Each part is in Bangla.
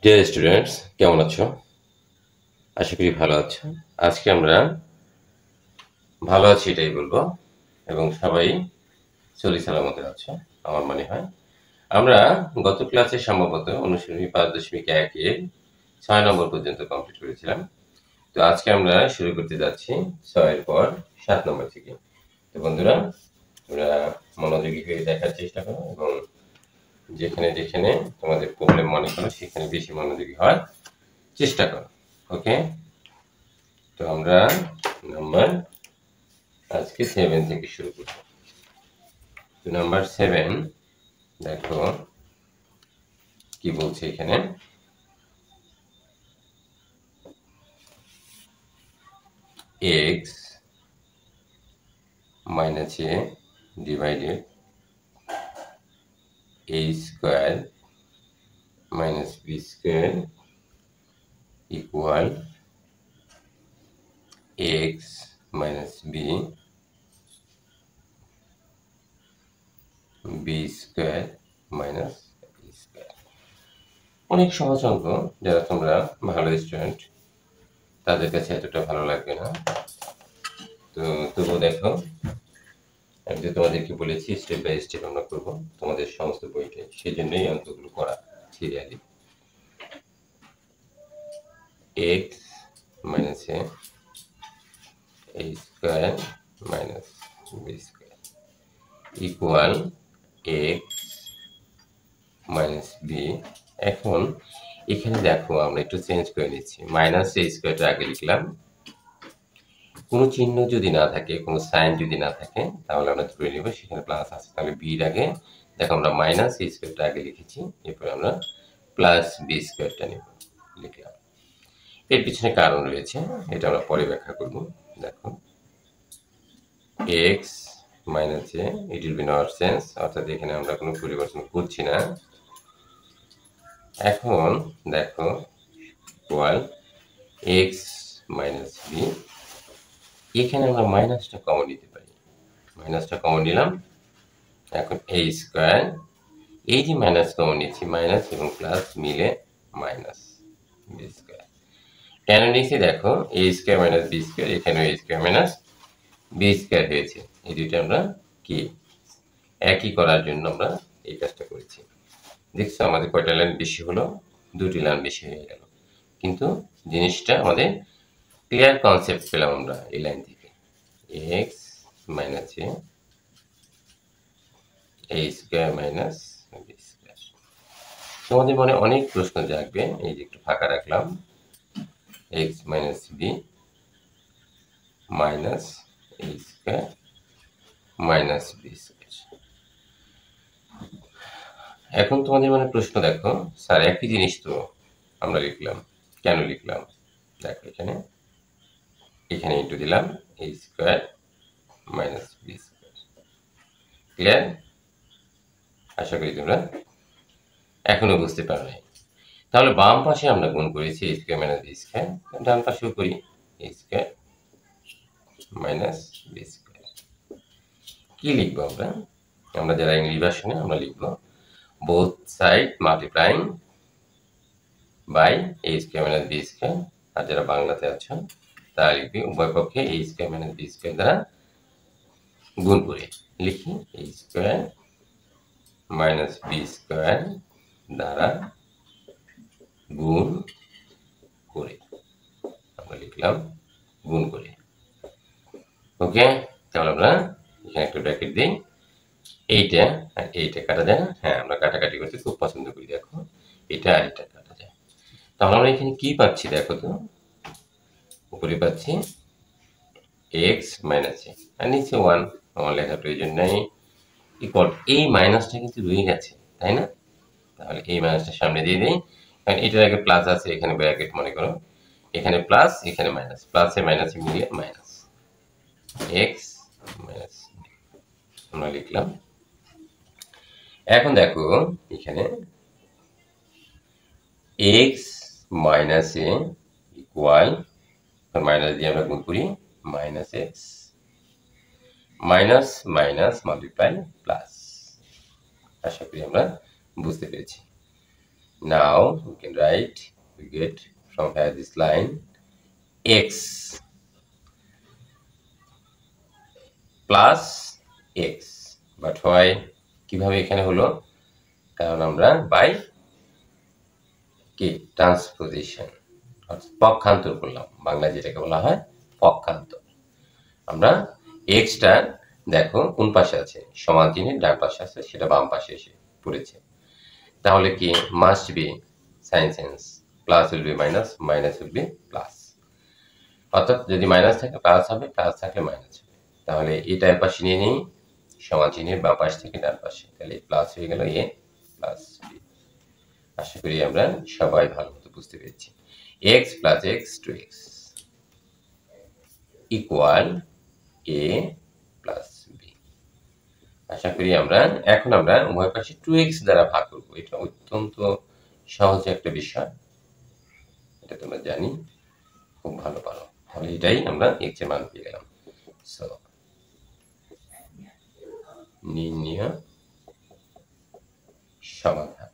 ডিয়ার স্টুডেন্টস, কেমন আছো? আশা করি ভালো আছো। আজকে আমরা ভালো আছি এটাই বলবো, এবং সবাই সহি সালামতে আছো আমার মনে হয়। আমরা গত ক্লাসে সম্ভবত অনুশীলনী 5.1 এর 6 নম্বর পর্যন্ত কমপ্লিট করেছিলাম। তো আজকে আমরা শুরু করতে যাচ্ছি 6 এর পর 7 নম্বর থেকে। তো বন্ধুরা, তোমরা মনোযোগী হয়ে দেখার চেষ্টা করো এবং যেখানে যেখানে তোমাদের প্রবলেম মনে করো সেখানে বেশি মনোযোগী হওয়ার চেষ্টা করো। ওকে, তো আমরা নাম্বার আজকে 7 থেকে শুরু করব। তো নাম্বার 7 দেখো কি বলছে এখানে। x minus a divided a square minus b square equal x minus b b square minus a square। অনেক সহজ অঙ্ক, যারা তোমরা ভালো স্টুডেন্ট তাদের কাছে এতটা ভালো লাগবে না। তো তবুও দেখো, আমি যে তোমাদেরকে বলেছি স্টেপ বাই স্টেপ আমরা করবো তোমাদের সমস্ত বইটাই, সেই জন্যই অঙ্কগুলো করা serially. x minus a square minus b square equal x minus b। এখন এখানে দেখো আমরা একটু চেঞ্জ করে নিচ্ছি, মাইনাস a স্কোয়ারটা আগে লিখলাম, কোনো চিহ্ন যদি না থাকে, কোনো সাইন যদি না থাকে তাহলে আমরা ধরে নেব সেখানে প্লাস আছে, তাহলে বির আগে দেখো আমরা মাইনাস a স্কোয়ারটা আগে লিখেছি, এরপর আমরা প্লাস বি স্কোয়ারটা নেব, লিখলাম। এর পিছনে কারণ রয়েছে, এটা আমরা পরে ব্যাখ্যা করব। দেখো x minus A, it will be not change, অর্থাৎ এখানে আমরা কোনো পরিবর্তন করছি না। এখন দেখো ইকুয়াল x মাইনাস বি, এখানে আমরা মাইনাসটা কমন নিতে পারি, মাইনাসটা কমন নিলাম। এখন a স্কোয়ার, এই যে মাইনাস কমন নিচ্ছি, মাইনাস এবং প্লাস মিলে মাইনাস বি স্কোয়ার। কেন নিচ্ছি দেখো, a square minus B square, এখানে a square minus B square হয়েছে, এই দুইটা আমরা কি একই করার জন্য আমরা এই কাজটা করেছি। দেখছো আমাদের কয়টা লাইন বেশি হলো, 2টি লাইন বেশি হয়ে গেল, কিন্তু জিনিসটা আমাদের ক্লিয়ার কনসেপ্ট পেলাম আমরা এই লাইন থেকে। এক্স মাইনাস এ স্কোয়ার মাইনাস বি স্কোয়ার। তোমাদের মনে অনেক প্রশ্ন জাগবে, এই যে একটু ফাঁকা রাখলাম, এক্স মাইনাস বি মাইনাস এ স্কোয়ার মাইনাস বি স্কোয়ার। এখন তোমাদের মানে প্রশ্ন দেখো, স্যার একই জিনিস তো আমরা লিখলাম, কেন লিখলাম? দেখো এখানে এখানে ইন্টু দিলাম a square minus B square. Clear? আশা করি তোমরা এখনো বুঝতে পারবে। তাহলে বাম পাশে আমরা গুণ করেছি a square minus B square, ডান পাশেও করি a square minus B square. কি লিখবো আমরা? আমরা যারা ইংলিশ ভার্সনে আমরা লিখবো both side multiplying by a square minus B square, আর যারা বাংলাতে আছো তারা লিখবে উভয় পক্ষে a square minus B square দ্বারা গুণ করে। লিখি a square minus B square দ্বারা গুণ করে, আমরা লিখলাম গুণ করে। ওকে, তাহলে আমরা এখানে একটা ব্র্যাকেট দিই, এইটা আর এইটা কাটা যায় না? হ্যাঁ, আমরা কাটাকাটি করতে খুব পছন্দ করি। দেখো এটা আর এটা কাটা যায়, তাহলে আমরা এখানে কি পাচ্ছি দেখো তো, উপরে পাচ্ছি এক্স মাইনাস এ আর নিচে 1, আমার লেখার প্রয়োজন নেই, ইকুয়াল এই মাইনাসটা কিন্তু রয়ে গেছে, তাই না? তাহলে এই মাইনাসটা সামনে দিয়ে দিই, কারণ এটার আগে প্লাস আছে, এখানে ব্র্যাকেট মনে করো, এখানে প্লাস এখানে মাইনাস, প্লাসে মাইনাসে মিলে মাইনাস এক্স মাইনাস আমরা লিখলাম। এখন দেখো এখানে X minus A equal, minus দিয়ে আমরা গুণ করি minus x, minus minus multiply plus. আশা করি আমরা বুঝতে পেরেছি। Now we can write, we get from here this line x plus x, but why, কিভাবে এখানে হলো, কারণ আমরা বাই কি ট্রান্সপোজিশন অর্থাৎ পক্ষান্তর করলাম, বাংলায় যেটাকে বলা হয় পক্ষান্তর। আমরা এক্সটা দেখো কোন পাশে আছে, সমান চিহ্নের ডান পাশে আছে, সেটা বাম পাশে এসে পড়েছে, তাহলে কি must be sign change, plus will be minus, minus will be plus, অর্থাৎ যদি মাইনাস থাকে প্লাস হবে, প্লাস থাকলে মাইনাস হবে। তাহলে এটা এর পাশে নিয়ে নিই, সমান চিহ্নের বাম পাশ থেকে ডান পাশে, তাহলে প্লাস হয়ে গেল এ প্লাস বি। আশা করি আমরা সবাই ভালো মতো বুঝতে পেরেছি। x plus X two X equal A plus B. আশা করি এখন আমরা উভয় পাশে 2x দ্বারা ভাগ করব। এটা অত্যন্ত সহজ একটা বিষয়, এটা তোমরা জানি, খুব ভালো পারো। তাহলে এটাই আমরা x এর মান পেয়ে গেলাম। সো নির্ণয় সমাধান,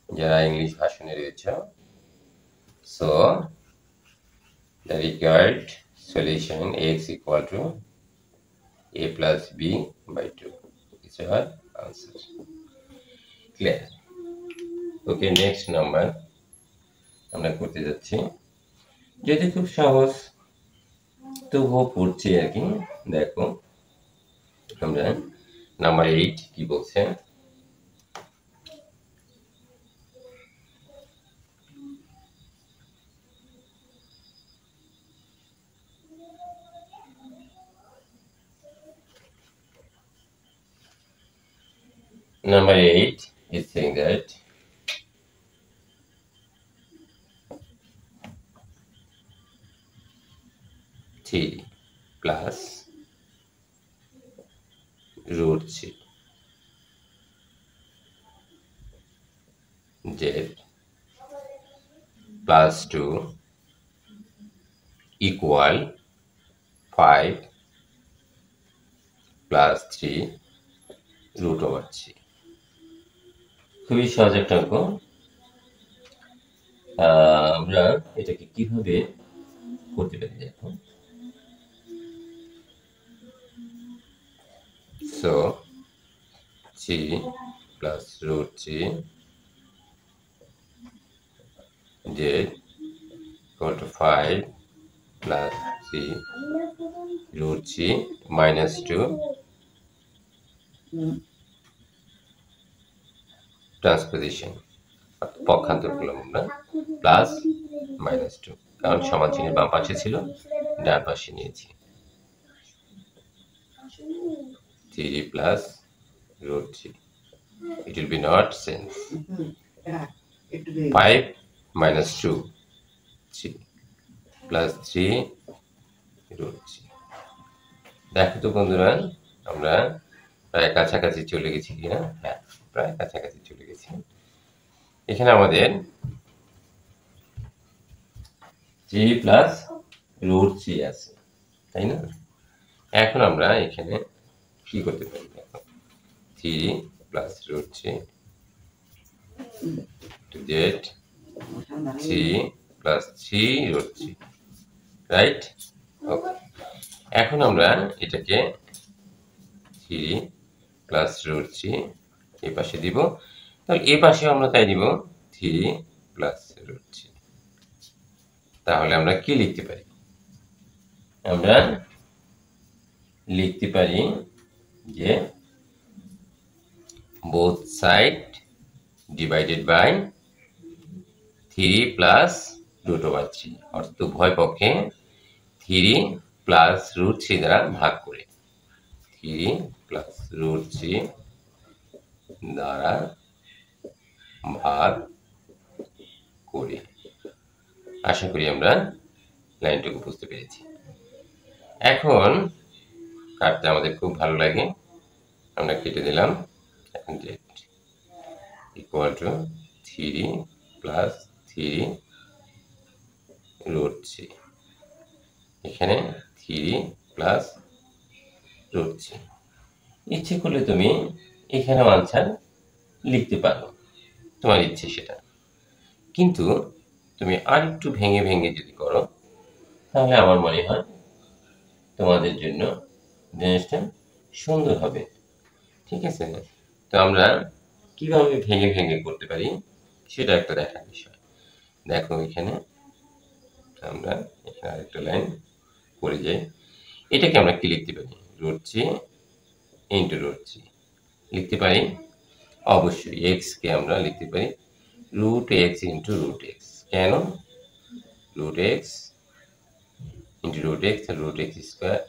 যারা ইংলিশ ভাষণে রয়েছে, so the required solution x equal to a plus b by 2 is our answer. Clear? Okay, next number আমরা করতে যাচ্ছি, যদি খুব সহজ তবুও পড়ছি আর কি। দেখো আমরা নাম্বার 8 কি বলছে, number 8 is saying that three plus root 3 z plus 2 equal 5 plus 3 root over 3। খুবই সহজ একটা অঙ্ক। আমরা এটাকে কিভাবে করতে পারি দেখো। So 3 plus root 3 z equal to 5 plus 3 root 3 minus 2 transposition পক্ষান্তর করলাম আমরা, প্লাস মাইনাস 2, কারণ সমান চিহ্নের বাম পাশে ছিল, ডান পাশে নিয়েছি। 3 plus root 3, it will be not sense, 5 minus 2 3 plus 3 root 3। দেখো তো বন্ধুরা, আমরা প্রায় কাছাকাছি চলে গেছি কিনা, হ্যাঁ প্রায় কাছাকাছি চলে গেছি। এখানে আমাদের 3 প্লাস রুট 3 আছে, তাই না? এখন আমরা এখানে কি করতে পারি দেখো, 3 plus root 3 to get 3 plus 3 root 3, right? Okay, এখন আমরা এটাকে 3 প্লাস রুট 3 এই পাশে দিব, তাহলে এই পাশে আমরা তাই দিব 3 প্লাস রুট 3। তাহলে আমরা কি লিখতে পারি, আমরা লিখতে পারি যে both side divided by 3 plus root over 3, অর্থাৎ উভয় পক্ষে 3 প্লাস রুট 3 দ্বারা ভাগ করে, 3 প্লাস রুট 3 দ্বারা ভাগ করে। আশা করি আমরা লাইনটুকু বুঝতে পেরেছি। এখন কাটতে আমাদের খুব ভালো লাগে, আমরা কেটে দিলাম। এখন z equal to 3 plus 3 root 3, এখানে 3 প্লাস রুট 3। ইচ্ছে করলে তুমি এখানেও আনসার লিখতে পারো, তোমার ইচ্ছে সেটা। কিন্তু তুমি আরেকটু ভেঙে ভেঙে যদি করো তাহলে আমার মনে হয় তোমাদের জন্য জিনিসটা সুন্দর হবে। ঠিক আছে? তো আমরা কিভাবে ভেঙে ভেঙে করতে পারি সেটা একটা দেখার বিষয়। দেখো এখানে আমরা এখানে আরেকটা লাইন করে যাই। এটাকে আমরা কি লিখতে পারি? √3 ইন্টু √3 লিখতে পারি। অবশ্যই এক্স কে আমরা লিখতে পারি √x ইন্টু √x। কেন? √x ইন্টু √x আর √x স্কোয়ার,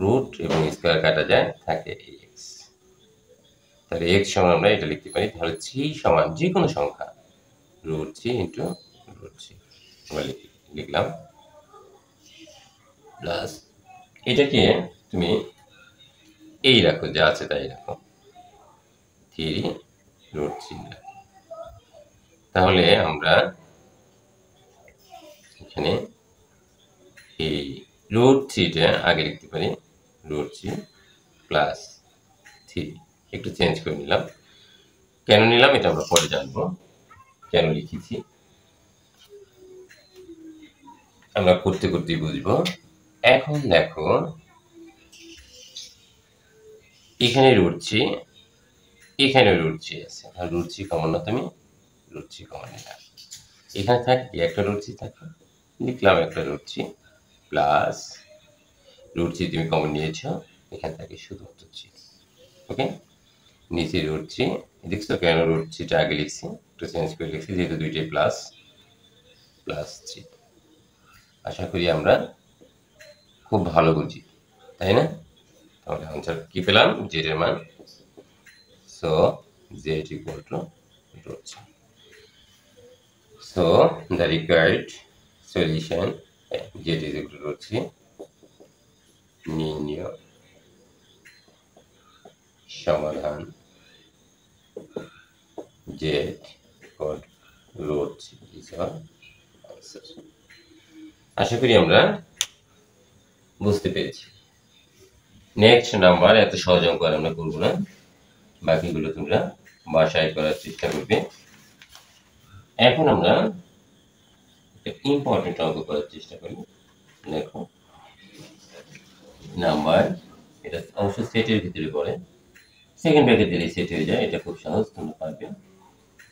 রুট এবং স্কোয়ার কাটা যায়, থাকে এক্স। তাহলে এক্স সমান আমরা এটা লিখতে পারি, তাহলে 3 সমান যে কোনো সংখ্যা √3 ইন্টু √3 আমরা লিখলাম, প্লাস এটাকে তুমি এই রাখো, যা আছে তাই রাখো, 3√3 রাখো। তাহলে আমরা এখানে এই √3টা আগে লিখতে পারি √3 প্লাস 3, একটু চেঞ্জ করে নিলাম। কেন নিলাম এটা আমরা পরে জানবো, কেন লিখেছি আমরা করতে করতেই বুঝবো। এখন দেখো এখানে √3, এখানে √3 আছে, আর √3 কমন না, তুমি √3 কমন নিলাম। এখানে থাকে একটা √3 থাকে, লিখলাম একটা √3 প্লাস √3 তুমি কমন নিয়েছ, এখানে থাকে শুধুমাত্র 3। ওকে, নিচে √3 দেখছো, কেন √3টা আগে লিখছি, একটু চেঞ্জ করে লিখছি যেহেতু দুইটাই প্লাস, প্লাস 3। আশা করি আমরা খুব ভালো বুঝি, তাই না? তাহলে আনসার কি পেলাম, জেড এর মান। So Z equal to √3. So the required solution z is equal to √3. নির্ণয় সমাধান z equal to √3 is our answer. আশা করি আমরা বুঝতে পেরেছি। নেক্সট নাম্বার এত সহজ অঙ্ক আর আমরা করবো না, বাকিগুলো তোমরা বাসায় করার চেষ্টা করবে। এখন আমরা একটা ইম্পর্টেন্ট অঙ্ক করার চেষ্টা করি। দেখো নাম্বার, এটা অবশ্য সেটের ভিতরে পড়ে, সেকেন্ড ব্র্যাকেট দিলে সেট হয়ে যায়, এটা খুব সহজ, তোমরা পারবে।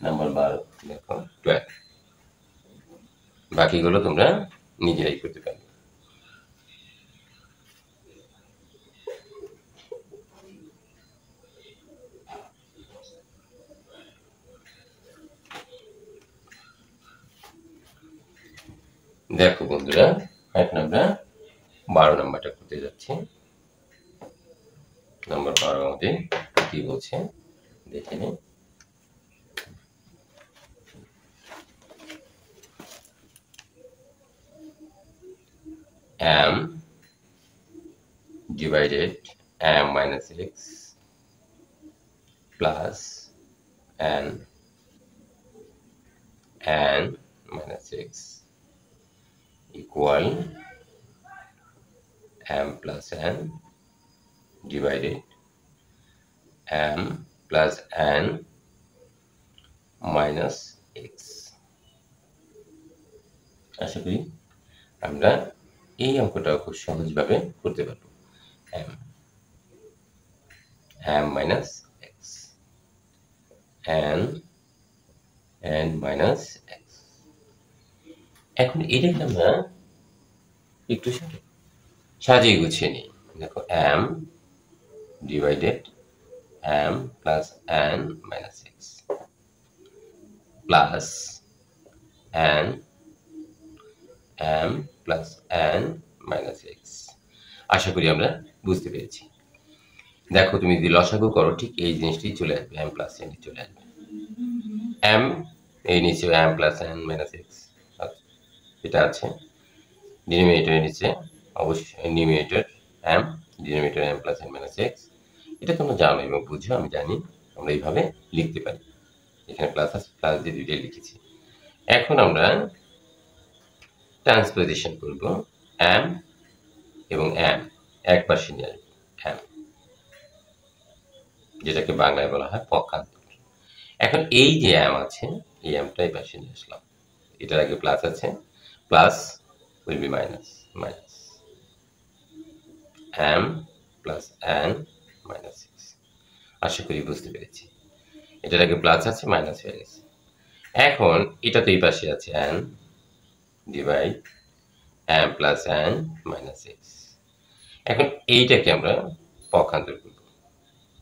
নাম্বার 12, দেখো 12, বাকিগুলো তোমরা নিজেরাই করতে পারবে। দেখো বন্ধুরা, এখন আমরা 12 নাম্বারটা করতে যাচ্ছি। নাম্বার 12 আমাদের কি বলছে দেখে নিই। m divided m minus x plus n minus x equal m plus n divided m plus n minus x। আশা করি আমরা এই অঙ্কটা খুব সহজভাবে করতে পারবো। m minus x n minus x। এখন এটাকে আমরা একটু সাজিয়ে গুছিয়ে নিই। দেখো m divided m plus n minus x plus n m plus n minus x। আশা করি আমরা বুঝতে পেরেছি। দেখো তুমি যদি লসাগু করো ঠিক এই জিনিসটি চলে আসবে, m plus n চলে আসবে। m এই নিচে m plus n minus x এটা আছে, ডিনোমিনেটরের নিচে অবশ্যই numerator m, denominator m plus n minus x। এটা তোমরা জানো এবং বুঝো, আমি জানি, আমরা এইভাবে লিখতে পারি। এখানে প্লাস আছে, প্লাস দিয়ে দুইটাই লিখেছি। এখন আমরা ট্রান্সপোজিশন করব, m এবং m এক পাশে নিয়ে আসবো, m যেটাকে বাংলায় বলা হয় পক্ষান্তর। এখন এই যে m আছে, এই mটাই পাশে নিয়ে আসলাম। এটার আগে প্লাস আছে, plus will be minus, minus m plus n minus 6। আশা করি বুঝতে পেরেছি। এটার আগে প্লাস আছে, মাইনাস হয়ে গেছে। এখন এটা তো এই পাশে আছে n divide m plus n minus 6। এখন এইটাকে আমরা পক্ষান্তর করব,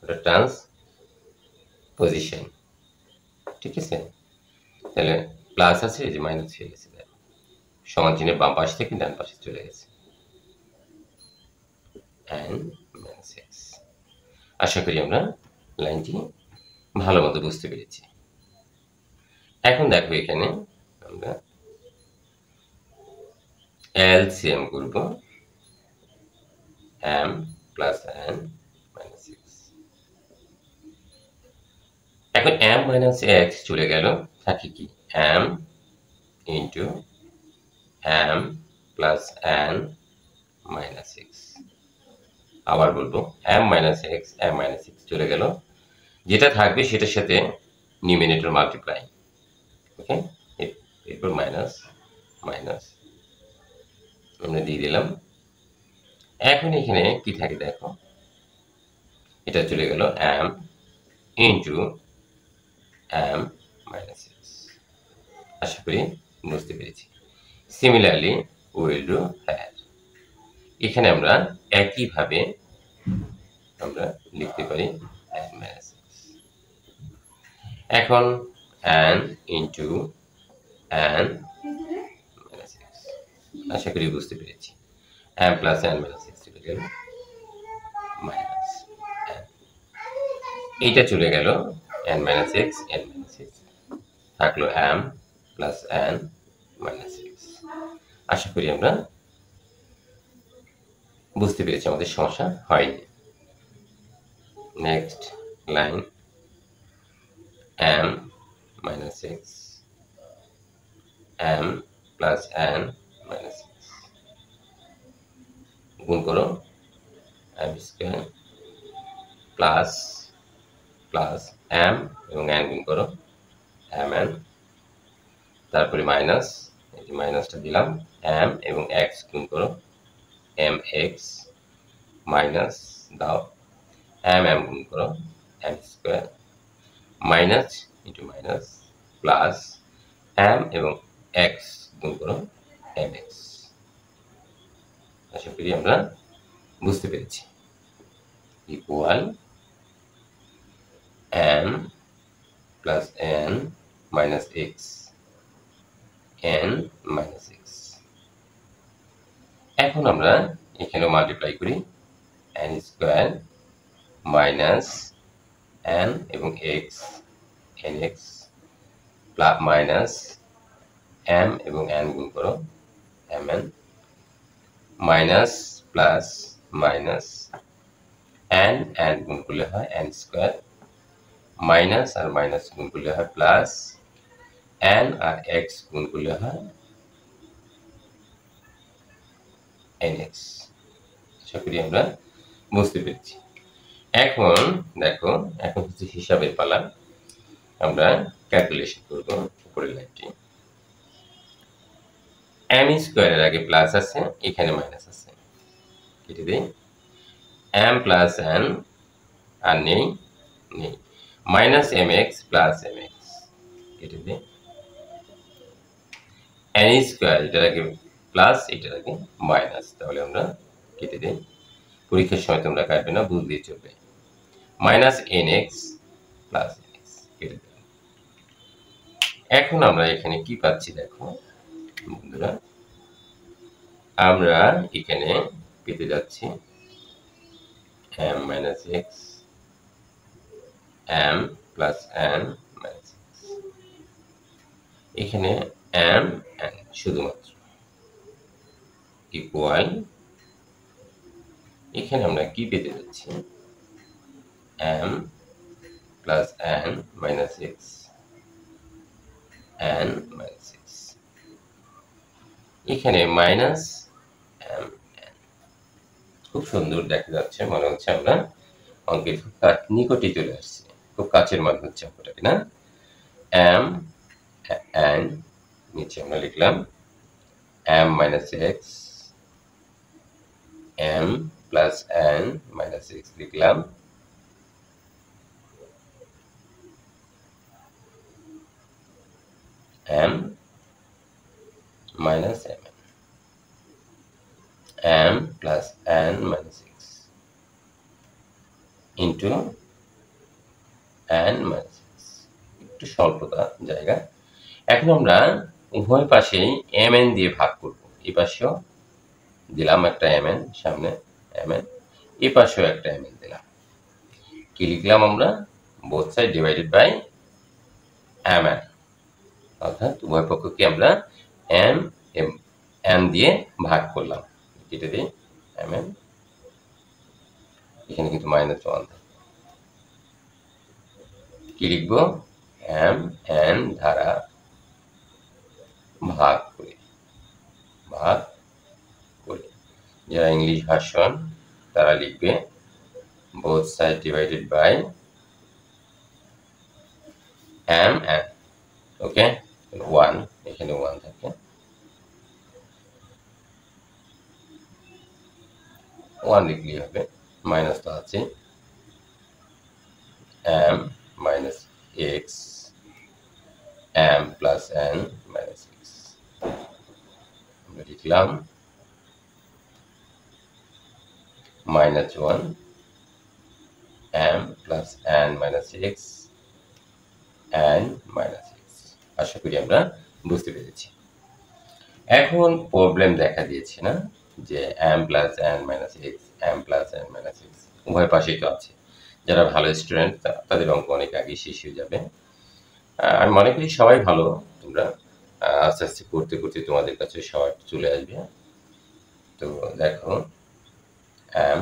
এটা ট্রান্সপোজিশন, ঠিক আছে? তাহলে প্লাস আছে, এই যে মাইনাস হয়ে গেছে, সমান চিহ্নের বাম পাশ থেকে ডান পাশে চলে গেছে n মাইনাস 6। আশা করি আমরা লাইনটি ভালো মতো বুঝতে পেরেছি। এখন দেখো এখানে আমরা এলসিএম করব m প্লাস n মাইনাস 6। এখন m মাইনাস x চলে গেল, থাকে কি m into m plus n minus 6। আবার বলবো m minus x, m minus 6 চলে গেল, যেটা থাকবে সেটার সাথে নিউমিনেটর মাল্টিপ্লাই, ওকে? এরপর মাইনাস মাইনাস আমরা দিয়ে দিলাম। এখন এখানে কি থাকে দেখো, এটা চলে গেল m ইন্টু m মাইনাস 6। আশা করি বুঝতে পেরেছি। সিমিলারলি উইল ডু হ্যার। এখানে আমরা একইভাবে আমরা লিখতে পারি n মাইনাস 6। এখন n ইন্টু n মাইনাস 6। আশা করি বুঝতে পেরেছি। m প্লাস n মাইনাস 6 চলে গেল, মাইনাস n, এইটা চলে গেল n minus x, n minus 6 থাকলো m প্লাস n মাইনাস 6। আশা করি আমরা বুঝতে পেরেছি, আমাদের সমস্যা হয়নি। Next line m minus 6, m plus n minus 6 গুণ করো m square plus plus m এবং n গুণ করো mn, তারপরে মাইনাস, এই যে মাইনাসটা দিলাম, m এবং x গুণ করো mx, মাইনাস দাও m গুণ করো m square, minus into minus plus m এবং x গুণ করো mx। আশা করি আমরা বুঝতে পেরেছি। Equal m plus n minus x, n minus x। এখন আমরা এখানে মাল্টিপ্লাই করি, n স্কয়ার মাইনাস n এবং x, nx plus minus m এবং n গুণ করো mn, minus plus minus n গুণ করলে হয় n স্কয়ার, মাইনাস আর মাইনাস গুণ করলে হয় প্লাস, n আর x গুণ করলে হয় nx। আশা করি আমরা বুঝতে পেরেছি। এখন দেখো, এখন হচ্ছে হিসাবের পালা। আমরা ক্যালকুলেশন করব উপরের লাইনটি। m স্কয়ারের আগে প্লাস আছে, এখানে মাইনাস আছে, কেটে দিই। m প্লাস n আর নেই, নেই, মাইনাস mx প্লাস mx, কেটে দিই। n স্কয়ার, এটার আগে প্লাস, এটার আগে মাইনাস, তাহলে আমরা কেটে দিই। পরীক্ষার সময় তোমরা কাটবে না, বুঝলেই চলবে। মাইনাস nx প্লাস nx, কেটে দিই। এখন আমরা এখানে কি পাচ্ছি দেখো বন্ধুরা, আমরা এখানে পেতে যাচ্ছি m minus x, m plus n minus x, এখানে m n শুধুমাত্র, ইকুয়াল, এখানে আমরা কি পেতে যাচ্ছি, m plus n minus x, n minus x, এখানে মাইনাস m n। খুব সুন্দর দেখা যাচ্ছে, মনে হচ্ছে আমরা অঙ্কের খুব নিকটে চলে আসছি, খুব কাছের মান হচ্ছে অঙ্কটাকে, না? m and নিচে আমরা লিখলাম m minus x m plus n minus x লিখলাম m minus m plus n minus x into n minus x একটু স্বল্পতা জায়গা। এখন আমরা উভয় পাশেই mn দিয়ে ভাগ করব। এই পাশেও দিলাম একটা mn, সামনে mn, এই পাশেও একটা mn দিলাম। কি লিখলাম আমরা? both side divided by mn, অর্থাৎ উভয় পক্ষকে আমরা m দিয়ে ভাগ করলাম। কেটে দিই mn, এখানে কিন্তু -1 থাকে। কি লিখব? mn দ্বারা ভাগ করে, যারা ইংলিশ ভার্সন তারা লিখবে both side divided by mn, ওকে। 1, এখানে 1 থাকে, 1 লিখলেই হবে, মাইনাস তো আছে, m minus x m plus n minus x আমরা লিখলাম -1 m plus n minus x n minus x। আশা করি আমরা বুঝতে পেরেছি। এখন প্রবলেম দেখা দিয়েছে না, যে m plus n minus x m plus n minus x উভয় পাশেই তো আছে। যারা ভালো স্টুডেন্ট তাদের অঙ্ক অনেক আগে শেষ হয়ে যাবে। আমি মনে করি সবাই ভালো, তোমরা আস্তে আস্তে করতে করতে তোমাদের কাছে সবাই চলে আসবে। তো দেখো m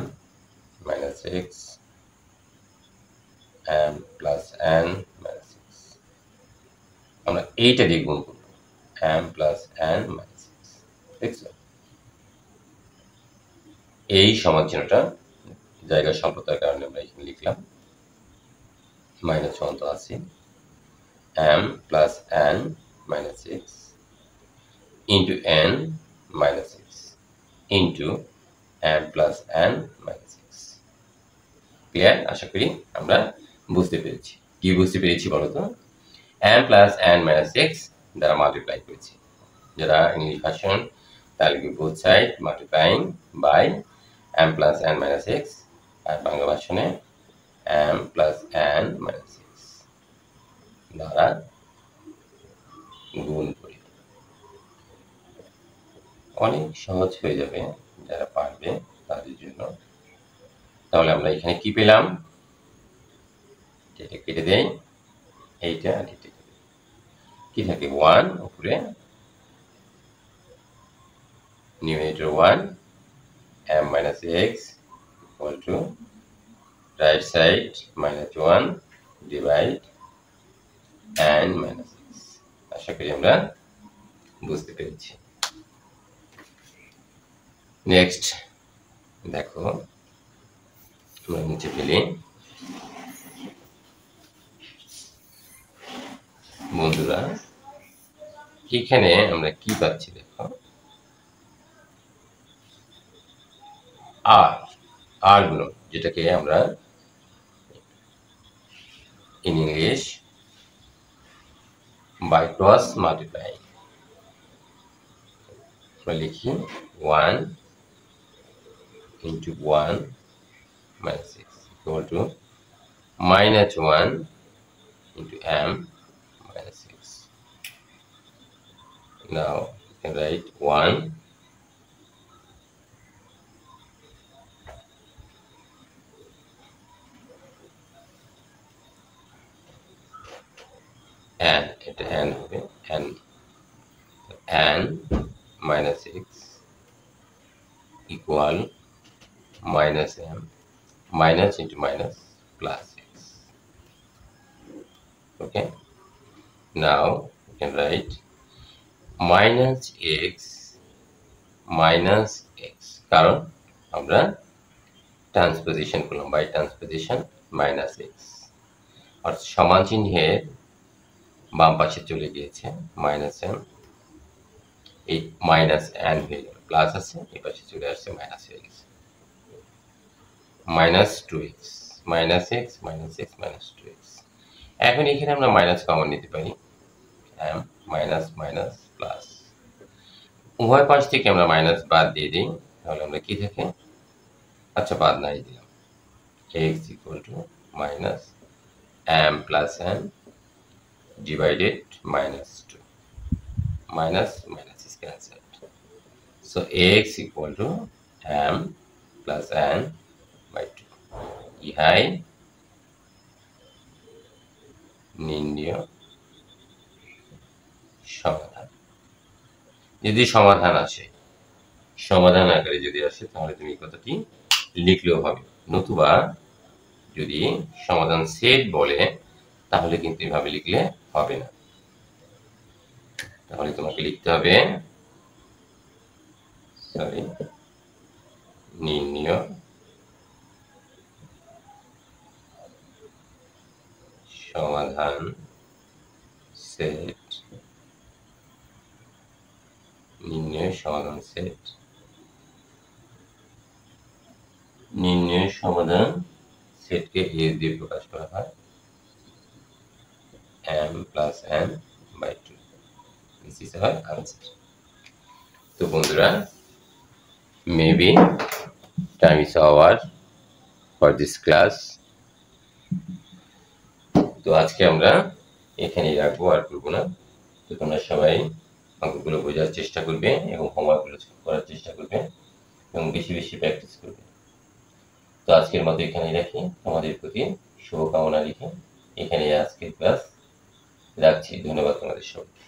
minus x m plus n minus x, আমরা এইটা দিয়ে গুণ করব, m plus n minus x, দেখছো? এই সমানচিহ্নটা জায়গা স্বল্পতার কারণে আমরা এখানে লিখলাম, -1 তো আছে, m plus n minus x into n minus x into m plus n minus x। Clear? আশা করি আমরা বুঝতে পেরেছি। কি বুঝতে পেরেছি বলো তো? m plus n minus x দ্বারা মাল্টিপ্লাই করেছি। যারা ইংলিশ ভার্সন তাহলে কি both side multiplying by m plus n minus x, আর বাংলা ভার্সনে m plus n minus x দ্বারা গুণ করি। অনেক সহজ হয়ে যাবে যারা পারবে তাদের জন্য। তাহলে আমরা এখানে কি পেলাম? এটা কেটে দেই, এইটা আর এটা কি থাকে, 1 উপরে, numerator 1 m minus x equal to right side -1 divide n minus x। আশা করি আমরা বুঝতে পেরেছি। নেক্সট দেখো, আমরা নিচে ফেলি, বন্ধুরা এখানে আমরা কি পাচ্ছি দেখো, r গুলো, যেটাকে আমরা in English by cross multiplying আমরা লিখি 1 into 1 minus 6 equal to -1 into m minus 6. Now you can write 1 and এটা n হবে, n minus 6 equal minus m, minus into minus plus 6. Okay, now you can write minus x minus x, কারণ আমরা ট্রান্সপোজিশন করলাম, বাই ট্রান্সপোজিশন মাইনাস x, আর সমান চিহ্নের বাম পাশে চলে গিয়েছে মাইনাস এম, এই মাইনাস এন হয়ে গেল, প্লাস আছে এই পাশে চলে আসছে মাইনাস হয়ে গেছে, minus two x, minus x minus x minus two x. এখন এখানে আমরা মাইনাস কমন নিতে পারি, এম মাইনাস মাইনাস প্লাস, উভয় পাশ থেকে আমরা মাইনাস বাদ দিয়ে দিই, তাহলে আমরা কি থাকে, আচ্ছা বাদ নাই দিলাম, x equal to minus M plus N divided minus two, minus minus is cancelled. So x equal to m plus n by 2. ইহাই নির্ণয় সমাধান। যদি সমাধান আসে, সমাধান আকারে যদি আসে তাহলে তুমি কথাটি লিখলেও হবে, নতুবা যদি সমাধান সেট বলে তাহলে কিন্তু এভাবে লিখলে হবে না। তাহলে তোমাকে লিখতে হবে নির্ণয় সমাধান সেট, নির্ণয় সমাধান সেট, নির্ণয় সমাধান সেটকে এ দিয়ে প্রকাশ করা হয়, m plus n by 2. This is our answer. তো বন্ধুরা, maybe time is over for this class. তো আজকে আমরা এখানেই রাখবো, আর করবো না। তো তোমরা সবাই অঙ্কগুলো বোঝার চেষ্টা করবে এবং হোমওয়ার্কগুলো করার চেষ্টা করবে এবং বেশি বেশি প্র্যাকটিস করবে। তো আজকের মতো এখানেই রাখি, তোমাদের প্রতি শুভকামনা লিখে এখানে আজকের ক্লাস রাখছি। ধন্যবাদ তোমাদের সবাইকে।